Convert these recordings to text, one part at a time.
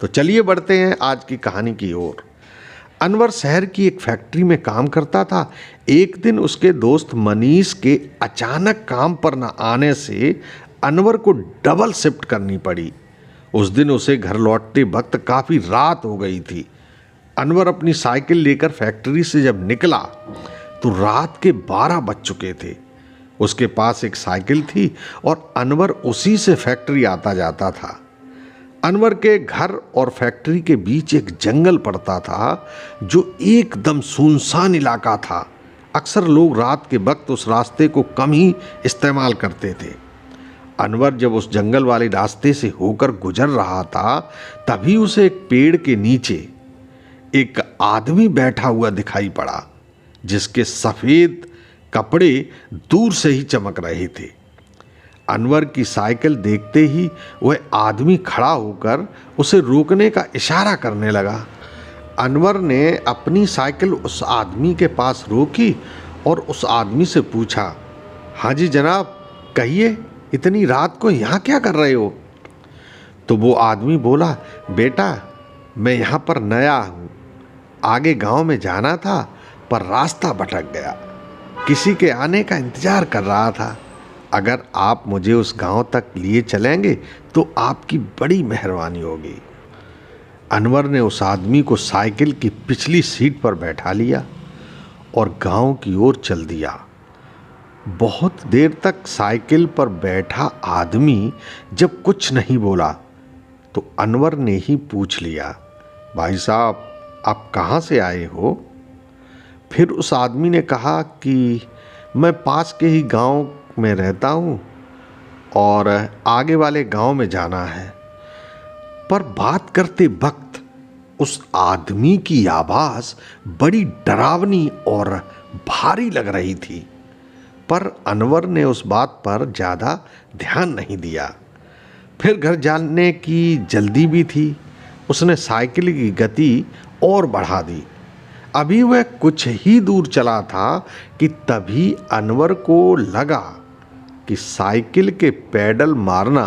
तो चलिए बढ़ते हैं आज की कहानी की ओर। अनवर शहर की एक फैक्ट्री में काम करता था। एक दिन उसके दोस्त मनीष के अचानक काम पर न आने से अनवर को डबल शिफ्ट करनी पड़ी। उस दिन उसे घर लौटते वक्त काफ़ी रात हो गई थी। अनवर अपनी साइकिल लेकर फैक्ट्री से जब निकला तो रात के 12 बज चुके थे। उसके पास एक साइकिल थी और अनवर उसी से फैक्ट्री आता जाता था। अनवर के घर और फैक्ट्री के बीच एक जंगल पड़ता था जो एकदम सुनसान इलाका था। अक्सर लोग रात के वक्त उस रास्ते को कम ही इस्तेमाल करते थे। अनवर जब उस जंगल वाले रास्ते से होकर गुजर रहा था तभी उसे एक पेड़ के नीचे एक आदमी बैठा हुआ दिखाई पड़ा, जिसके सफ़ेद कपड़े दूर से ही चमक रहे थे। अनवर की साइकिल देखते ही वह आदमी खड़ा होकर उसे रोकने का इशारा करने लगा। अनवर ने अपनी साइकिल उस आदमी के पास रोकी और उस आदमी से पूछा, हाँ जी जनाब, कहिए इतनी रात को यहाँ क्या कर रहे हो? तो वो आदमी बोला, बेटा मैं यहाँ पर नया हूँ, आगे गांव में जाना था पर रास्ता भटक गया, किसी के आने का इंतज़ार कर रहा था। अगर आप मुझे उस गांव तक लिए चलेंगे तो आपकी बड़ी मेहरबानी होगी। अनवर ने उस आदमी को साइकिल की पिछली सीट पर बैठा लिया और गांव की ओर चल दिया। बहुत देर तक साइकिल पर बैठा आदमी जब कुछ नहीं बोला तो अनवर ने ही पूछ लिया, भाई साहब आप कहाँ से आए हो? फिर उस आदमी ने कहा कि मैं पास के ही गांव में रहता हूँ और आगे वाले गांव में जाना है। पर बात करते वक्त उस आदमी की आवाज़ बड़ी डरावनी और भारी लग रही थी, पर अनवर ने उस बात पर ज़्यादा ध्यान नहीं दिया। फिर घर जाने की जल्दी भी थी। उसने साइकिल की गति और बढ़ा दी। अभी वह कुछ ही दूर चला था कि तभी अनवर को लगा कि साइकिल के पैडल मारना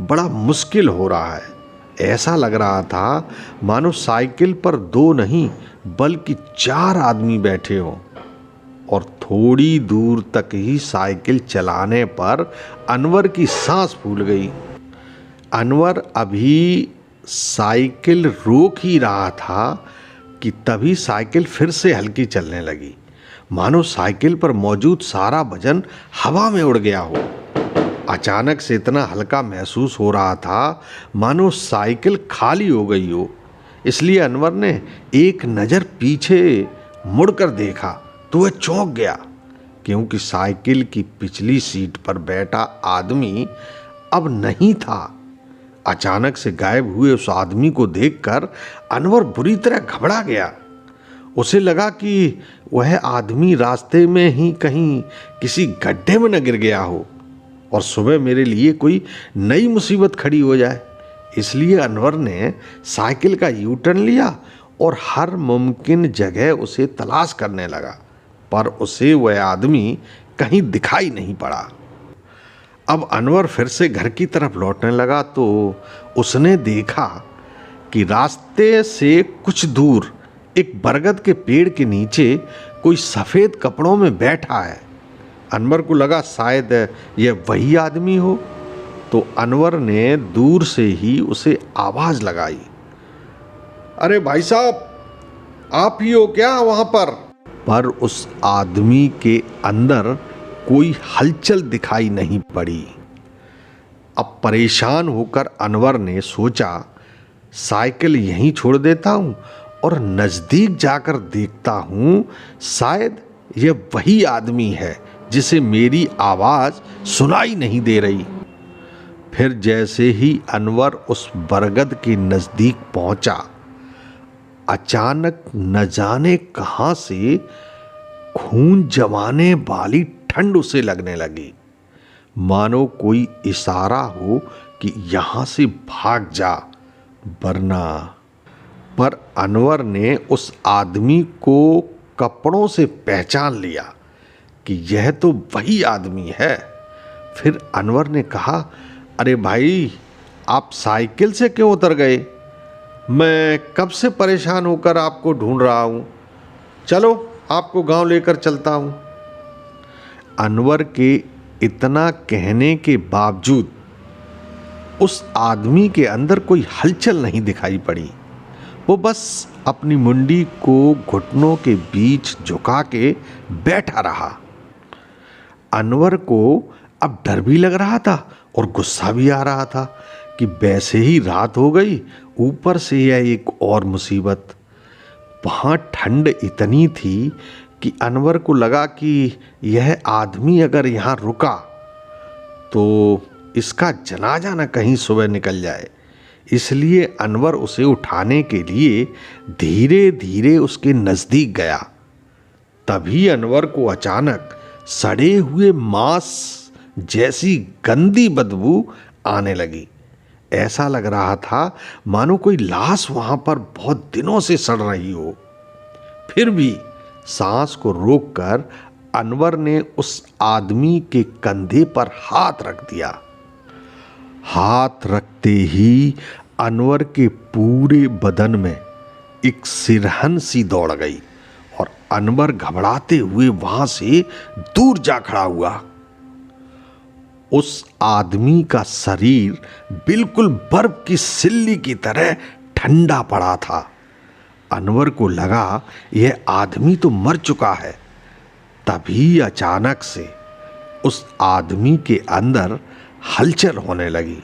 बड़ा मुश्किल हो रहा है। ऐसा लग रहा था मानो साइकिल पर 2 नहीं बल्कि 4 आदमी बैठे हों। और थोड़ी दूर तक ही साइकिल चलाने पर अनवर की सांस फूल गई। अनवर अभी साइकिल रोक ही रहा था कि तभी साइकिल फिर से हल्की चलने लगी, मानो साइकिल पर मौजूद सारा वजन हवा में उड़ गया हो। अचानक से इतना हल्का महसूस हो रहा था मानो साइकिल खाली हो गई हो। इसलिए अनवर ने एक नज़र पीछे मुड़कर देखा तो वह चौंक गया, क्योंकि साइकिल की पिछली सीट पर बैठा आदमी अब नहीं था। अचानक से गायब हुए उस आदमी को देखकर अनवर बुरी तरह घबरा गया। उसे लगा कि वह आदमी रास्ते में ही कहीं किसी गड्ढे में न गिर गया हो और सुबह मेरे लिए कोई नई मुसीबत खड़ी हो जाए। इसलिए अनवर ने साइकिल का यू टर्न लिया और हर मुमकिन जगह उसे तलाश करने लगा, पर उसे वह आदमी कहीं दिखाई नहीं पड़ा। अब अनवर फिर से घर की तरफ लौटने लगा तो उसने देखा कि रास्ते से कुछ दूर एक बरगद के पेड़ के नीचे कोई सफ़ेद कपड़ों में बैठा है। अनवर को लगा शायद यह वही आदमी हो, तो अनवर ने दूर से ही उसे आवाज़ लगाई, अरे भाई साहब आप ही हो क्या वहाँ पर? पर उस आदमी के अंदर कोई हलचल दिखाई नहीं पड़ी। अब परेशान होकर अनवर ने सोचा, साइकिल यहीं छोड़ देता हूँ और नज़दीक जाकर देखता हूँ, शायद यह वही आदमी है जिसे मेरी आवाज़ सुनाई नहीं दे रही। फिर जैसे ही अनवर उस बरगद के नज़दीक पहुँचा, अचानक न जाने कहाँ से खून जमाने वाली ठंड उसे लगने लगी, मानो कोई इशारा हो कि यहाँ से भाग जा वरना। पर अनवर ने उस आदमी को कपड़ों से पहचान लिया कि यह तो वही आदमी है। फिर अनवर ने कहा, अरे भाई आप साइकिल से क्यों उतर गए? मैं कब से परेशान होकर आपको ढूंढ रहा हूँ। चलो आपको गांव लेकर चलता हूँ। अनवर के इतना कहने के बावजूद उस आदमी के अंदर कोई हलचल नहीं दिखाई पड़ी। वो बस अपनी मुंडी को घुटनों के बीच झुका के बैठा रहा। अनवर को अब डर भी लग रहा था और गुस्सा भी आ रहा था कि वैसे ही रात हो गई, ऊपर से यह एक और मुसीबत। वहाँ ठंड इतनी थी कि अनवर को लगा कि यह आदमी अगर यहाँ रुका तो इसका जनाजा न कहीं सुबह निकल जाए। इसलिए अनवर उसे उठाने के लिए धीरे धीरे उसके नज़दीक गया। तभी अनवर को अचानक सड़े हुए मांस जैसी गंदी बदबू आने लगी। ऐसा लग रहा था मानो कोई लाश वहां पर बहुत दिनों से सड़ रही हो। फिर भी सांस को रोककर अनवर ने उस आदमी के कंधे पर हाथ रख दिया। हाथ रखते ही अनवर के पूरे बदन में एक सिरहन सी दौड़ गई और अनवर घबराते हुए वहां से दूर जा खड़ा हुआ। उस आदमी का शरीर बिल्कुल बर्फ की सिल्ली की तरह ठंडा पड़ा था। अनवर को लगा यह आदमी तो मर चुका है। तभी अचानक से उस आदमी के अंदर हलचल होने लगी।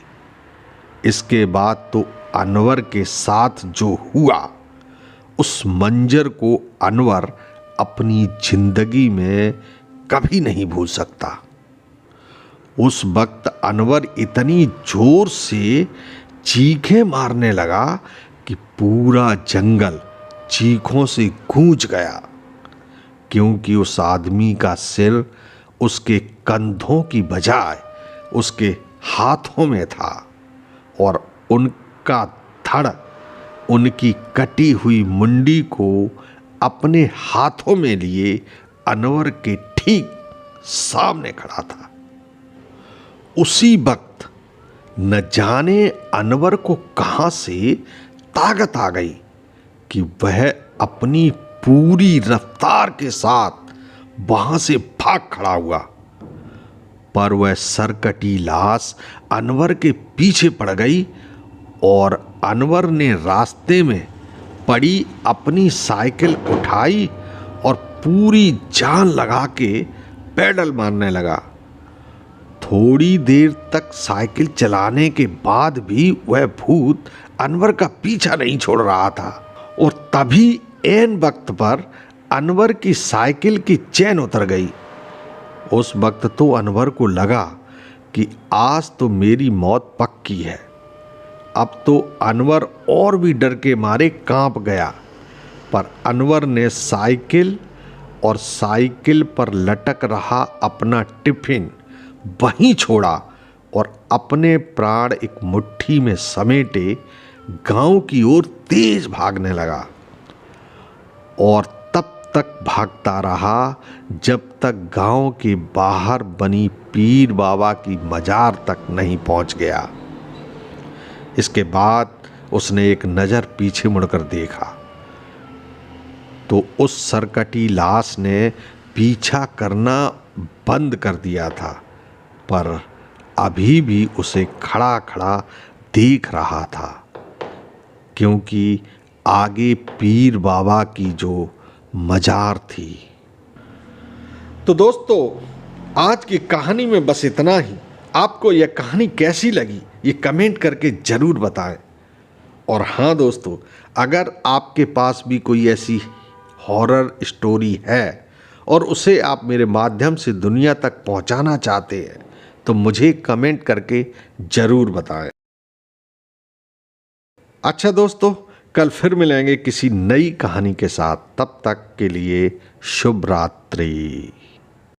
इसके बाद तो अनवर के साथ जो हुआ, उस मंजर को अनवर अपनी जिंदगी में कभी नहीं भूल सकता। उस वक्त अनवर इतनी जोर से चीखें मारने लगा कि पूरा जंगल चीखों से गूंज गया, क्योंकि उस आदमी का सिर उसके कंधों की बजाय उसके हाथों में था और उनका धड़ उनकी कटी हुई मुंडी को अपने हाथों में लिए अनवर के ठीक सामने खड़ा था। उसी वक्त न जाने अनवर को कहां से ताकत आ गई कि वह अपनी पूरी रफ्तार के साथ वहां से भाग खड़ा हुआ। पर वह सरकटी लाश अनवर के पीछे पड़ गई और अनवर ने रास्ते में पड़ी अपनी साइकिल उठाई और पूरी जान लगा के पैडल मारने लगा। थोड़ी देर तक साइकिल चलाने के बाद भी वह भूत अनवर का पीछा नहीं छोड़ रहा था और तभी ऐन वक्त पर अनवर की साइकिल की चेन उतर गई। उस वक्त तो अनवर को लगा कि आज तो मेरी मौत पक्की है। अब तो अनवर और भी डर के मारे कांप गया, पर अनवर ने साइकिल और साइकिल पर लटक रहा अपना टिफिन वहीं छोड़ा और अपने प्राण एक मुट्ठी में समेटे गांव की ओर तेज भागने लगा। और तब तक भागता रहा जब तक गांव के बाहर बनी पीर बाबा की मजार तक नहीं पहुंच गया। इसके बाद उसने एक नज़र पीछे मुड़कर देखा तो उस सरकटी लाश ने पीछा करना बंद कर दिया था, पर अभी भी उसे खड़ा खड़ा देख रहा था, क्योंकि आगे पीर बाबा की जो मजार थी। तो दोस्तों, आज की कहानी में बस इतना ही। आपको यह कहानी कैसी लगी ये कमेंट करके ज़रूर बताएं। और हाँ दोस्तों, अगर आपके पास भी कोई ऐसी हॉरर स्टोरी है और उसे आप मेरे माध्यम से दुनिया तक पहुंचाना चाहते हैं तो मुझे कमेंट करके ज़रूर बताएं। अच्छा दोस्तों, कल फिर मिलेंगे किसी नई कहानी के साथ। तब तक के लिए शुभ रात्रि।